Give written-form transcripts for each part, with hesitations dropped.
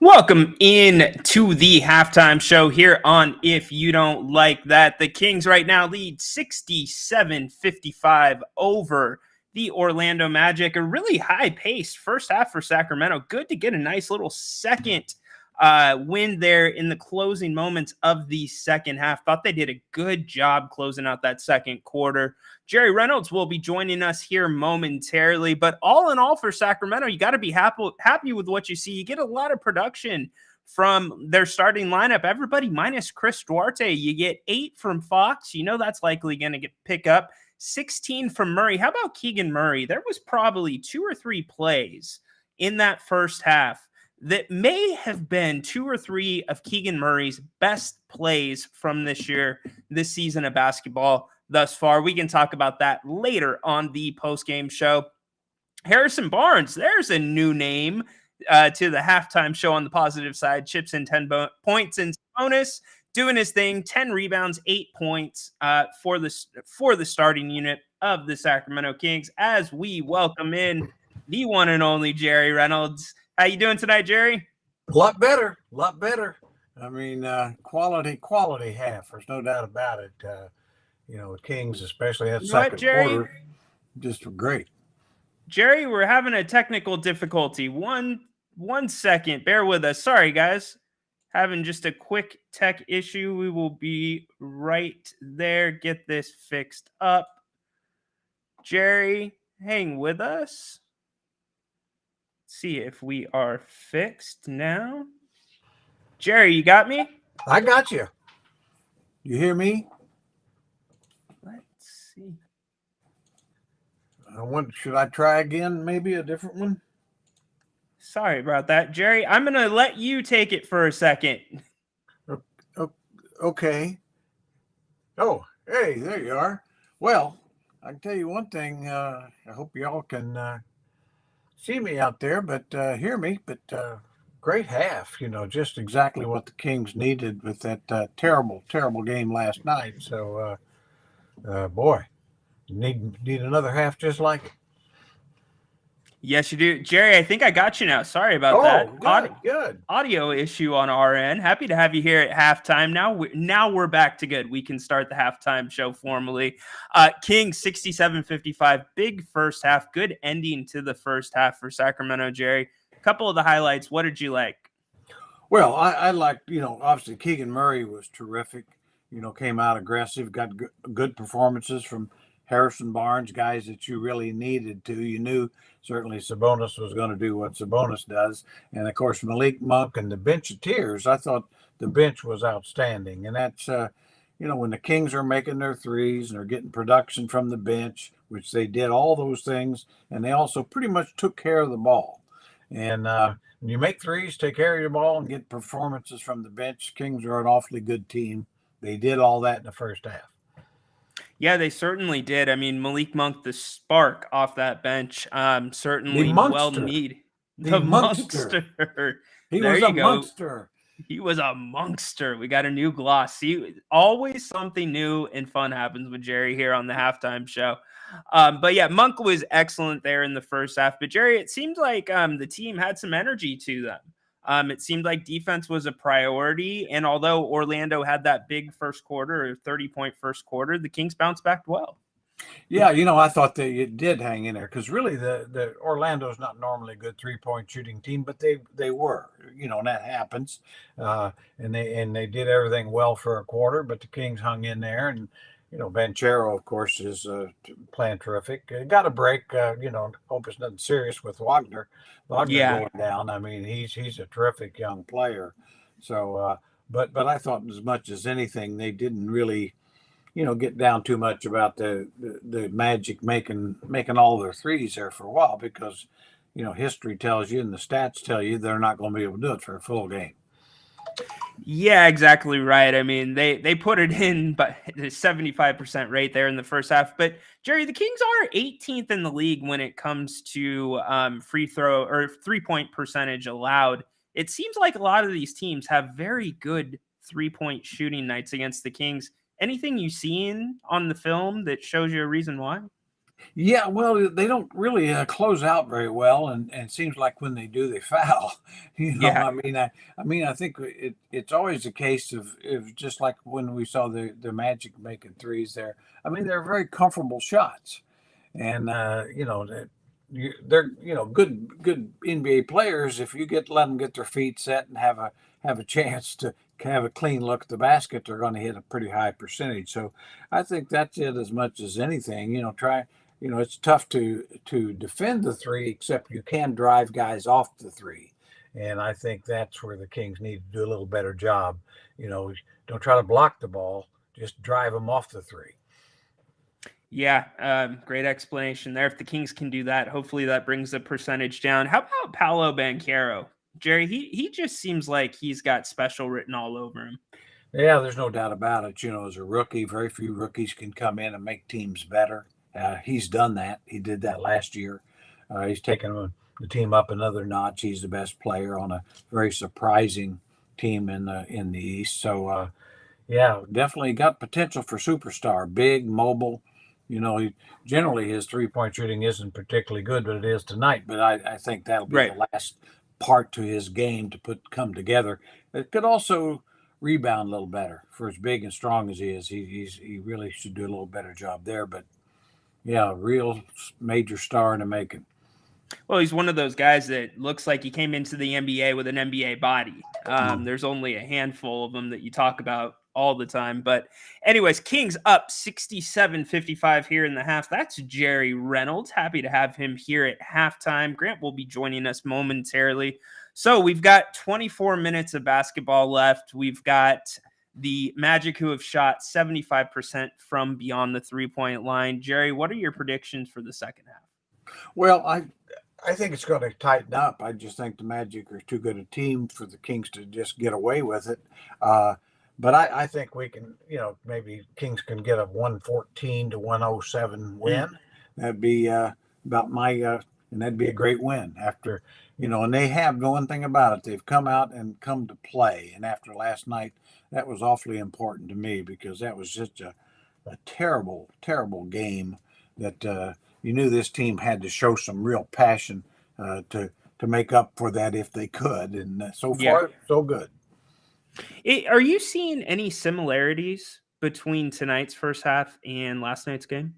Welcome in to the halftime show here on If You Don't Like That. The Kings right now lead 67-55 over the Orlando Magic. A really high pace first half for Sacramento. Good to get a nice little second win there in the closing moments of the second half. Thought they did a good job closing out that second quarter. Jerry Reynolds will be joining us here momentarily, but all in all for Sacramento, you got to be happy with what you see. You get a lot of production from their starting lineup. Everybody minus Chris Duarte. You get 8 from Fox. You know that's likely going to pick up. 16 from Murray. How about Keegan Murray? There was probably 2 or 3 plays in that first half that may have been 2 or 3 of Keegan Murray's best plays from this season of basketball thus far. We can talk about that later on the post-game show. Harrison Barnes, there's a new name to the halftime show on the positive side. Chips in 10 points and bonus, doing his thing. 10 rebounds, 8 points for the starting unit of the Sacramento Kings as we welcome in the one and only Jerry Reynolds. How you doing tonight, Jerry? A lot better. I mean, quality half. There's no doubt about it. The Kings, especially that second quarter, just were great. Jerry, we're having a technical difficulty. One second. Bear with us. Sorry, guys. Having just a quick tech issue. We will be right there. Get this fixed up. Jerry, hang with us. See if we are fixed now. Jerry, you got me? I got you. You hear me? Let's see. Should I try again? Maybe a different one? Sorry about that. Jerry, I'm going to let you take it for a second. Okay. Oh, hey, there you are. Well, I can tell you one thing. I hope y'all can see me out there, but hear me. But great half, just exactly what the Kings needed with that terrible game last night. So, boy, need another half just like it. Yes, you do. Jerry, I think I got you now. Sorry about that. Good. Audio issue on our end. Happy to have you here at halftime. Now we're back to good. We can start the halftime show formally. Kings 67-55. Big first half. Good ending to the first half for Sacramento, Jerry. A couple of the highlights. What did you like? Well, I liked, obviously Keegan Murray was terrific. Came out aggressive, got good performances from Harrison Barnes, guys that you really needed to. You knew certainly Sabonis was going to do what Sabonis does. And, of course, Malik Monk and the bench of tears, I thought the bench was outstanding. And that's, when the Kings are making their threes and are getting production from the bench, which they did all those things, and they also pretty much took care of the ball. And when you make threes, take care of your ball, and get performances from the bench, Kings are an awfully good team. They did all that in the first half. Yeah, they certainly did. I mean, Malik Monk, the spark off that bench, certainly well needed. The monster. He was a monster. He was a monster. We got a new gloss. See, always something new and fun happens with Jerry here on the halftime show. But yeah, Monk was excellent there in the first half. But Jerry, it seemed like the team had some energy to them. It seemed like defense was a priority. And although Orlando had that big first quarter, or 30-point first quarter, the Kings bounced back well. Yeah, I thought they did hang in there because really the Orlando's not normally a good 3-point shooting team, but they were, and that happens. And they did everything well for a quarter, but the Kings hung in there. And, Banchero, of course, is playing terrific. Got a break, hope it's nothing serious with Wagner. Going down. I mean, he's a terrific young player. So, but I thought as much as anything, they didn't really, get down too much about the Magic making all their threes there for a while because, history tells you and the stats tell you they're not going to be able to do it for a full game. Yeah, exactly right. I mean, they put it in, but the 75% rate there in the first half. But Jerry, the Kings are 18th in the league when it comes to free throw or 3-point percentage allowed. It seems like a lot of these teams have very good 3-point shooting nights against the Kings. Anything you've seen on the film that shows you a reason why? Yeah, well, they don't really close out very well, and it seems like when they do, they foul. Yeah. I think it's always a case of just like when we saw the Magic making threes there. I mean, they're very comfortable shots, and they're good NBA players. If you let them get their feet set and have a chance to have a clean look at the basket, they're going to hit a pretty high percentage. So I think that's it as much as anything. Try. It's tough to defend the three, except you can drive guys off the three, and I think that's where the Kings need to do a little better job. Don't try to block the ball, just drive them off the three. Yeah, great explanation there. If the Kings can do that, hopefully that brings the percentage down. How about Paolo Banchero? Jerry, he just seems like he's got special written all over him. Yeah, there's no doubt about it. As a rookie, very few rookies can come in and make teams better. He's done that. He did that last year. He's taken the team up another notch. He's the best player on a very surprising team in the East. So, yeah, definitely got potential for superstar. Big, mobile. Generally his 3-point shooting isn't particularly good, but it is tonight. But I think that'll be Right. the last part to his game to come together. It could also rebound a little better. For as big and strong as he is, he really should do a little better job there. But yeah, real major star in the making. Well, he's one of those guys that looks like he came into the NBA with an NBA body. There's only a handful of them that you talk about all the time. But anyways, Kings up 67-55 here in the half. That's Jerry Reynolds. Happy to have him here at halftime. Grant will be joining us momentarily. So we've got 24 minutes of basketball left. We've got the Magic, who have shot 75% from beyond the 3-point line. Jerry, what are your predictions for the second half? Well, I think it's going to tighten up. I just think the Magic are too good a team for the Kings to just get away with it. But I think we can, maybe Kings can get a 114 to 107 win. That'd be about and that'd be a great win after, and they have the one thing about it. They've come out and come to play. And after last night, that was awfully important to me because that was just a terrible, terrible game that you knew this team had to show some real passion to make up for that if they could. And so far, so good. Are you seeing any similarities between tonight's first half and last night's game?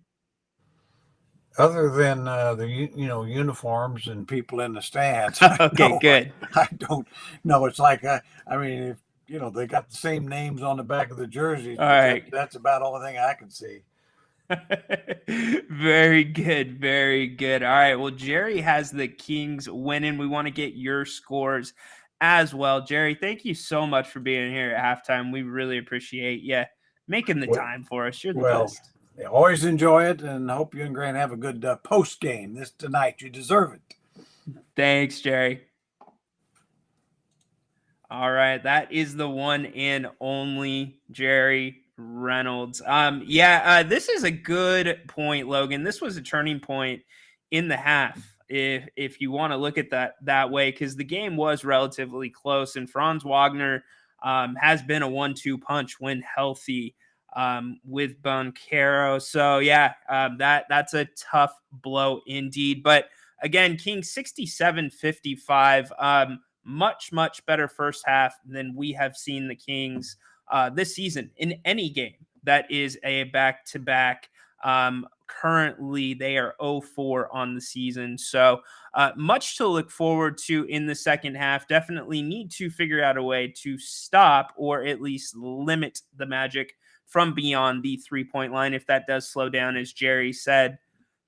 Other than the uniforms and people in the stands. Okay, good. I don't know. It's like if they got the same names on the back of the jerseys. All right, that's about the only thing I can see. Very good, very good. All right, well, Jerry has the Kings winning. We want to get your scores as well. Jerry, thank you so much for being here at halftime. We really appreciate you making the time for us. You're the best. I always enjoy it, and hope you and Grant have a good post game tonight. You deserve it. Thanks, Jerry. All right, that is the one and only Jerry Reynolds. This is a good point, Logan. This was a turning point in the half, if you want to look at that way, because the game was relatively close, and Franz Wagner has been a 1-2 punch when healthy with Banchero. So that's a tough blow indeed. But again, King 67-55. Much, much better first half than we have seen the Kings this season in any game that is a back-to-back. Currently, they are 0-4 on the season. So much to look forward to in the second half. Definitely need to figure out a way to stop or at least limit the Magic from beyond the 3-point line. If that does slow down, as Jerry said,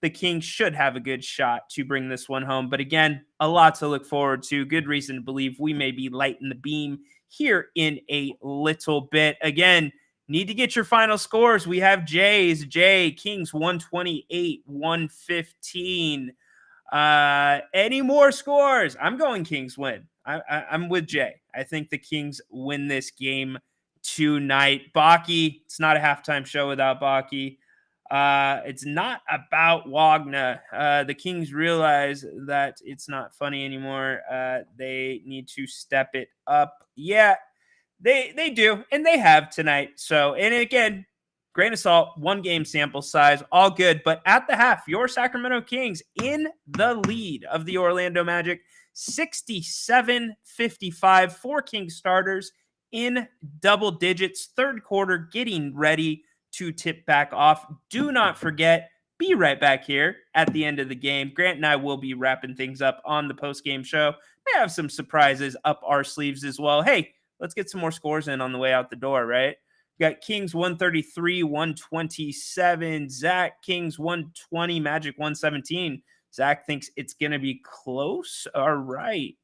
the Kings should have a good shot to bring this one home. But again, a lot to look forward to. Good reason to believe we may be lighting the beam here in a little bit. Again, need to get your final scores. We have Kings 128, 115. Any more scores? I'm going Kings win. I'm with Jay. I think the Kings win this game tonight. Baki, it's not a halftime show without Baki. It's not about Wagner. The Kings realize that it's not funny anymore. They need to step it up. Yeah, they do, and they have tonight. So, and again, Grain of salt, 1 game sample size, all good. But at the half, your Sacramento Kings in the lead of the Orlando Magic, 67-55. 4 Kings starters in double digits. Third quarter getting ready to tip back off. Do not forget, be right back here at the end of the game. Grant and I will be wrapping things up on the post-game show. May have some surprises up our sleeves as well. Hey, let's get some more scores in on the way out the door, right? We got Kings 133, 127. Zach, Kings 120, Magic 117. Zach thinks it's going to be close. All right.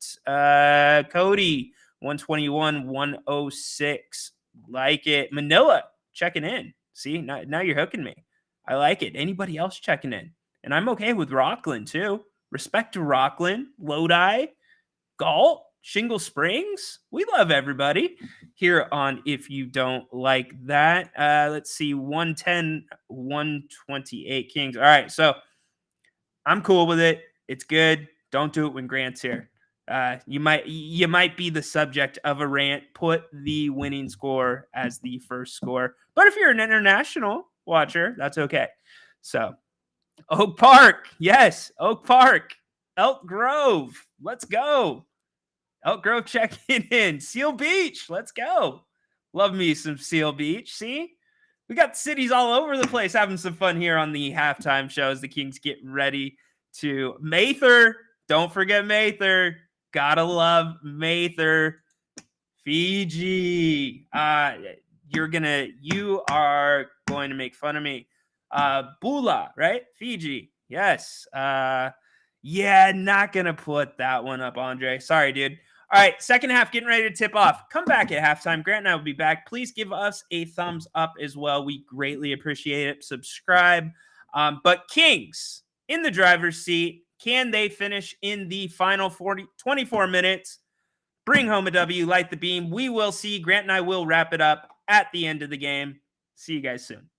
Cody, 121, 106. Like it. Manila, checking in. See, now you're hooking me. I like it. Anybody else checking in? And I'm okay with Rockland, too. Respect to Rockland, Lodi, Galt, Shingle Springs. We love everybody here on If You Don't Like That. Let's see, 110, 128 Kings. All right, so I'm cool with it. It's good. Don't do it when Grant's here. You might be the subject of a rant. Put the winning score as the first score. But if you're an international watcher, that's okay. So Oak Park. Yes, Oak Park. Elk Grove. Let's go. Elk Grove checking in. Seal Beach. Let's go. Love me some Seal Beach. See? We got cities all over the place having some fun here on the halftime show as the Kings get ready to Mather. Don't forget Mather. Gotta love Mather. Fiji. You are going to make fun of me. Bula, right? Fiji. Yes. Yeah, not gonna put that one up, Andre. Sorry, dude. All right, second half getting ready to tip off. Come back at halftime. Grant and I will be back. Please give us a thumbs up as well. We greatly appreciate it. Subscribe. But Kings in the driver's seat. Can they finish in the final 24 minutes? Bring home a W, light the beam. We will see. Grant and I will wrap it up at the end of the game. See you guys soon.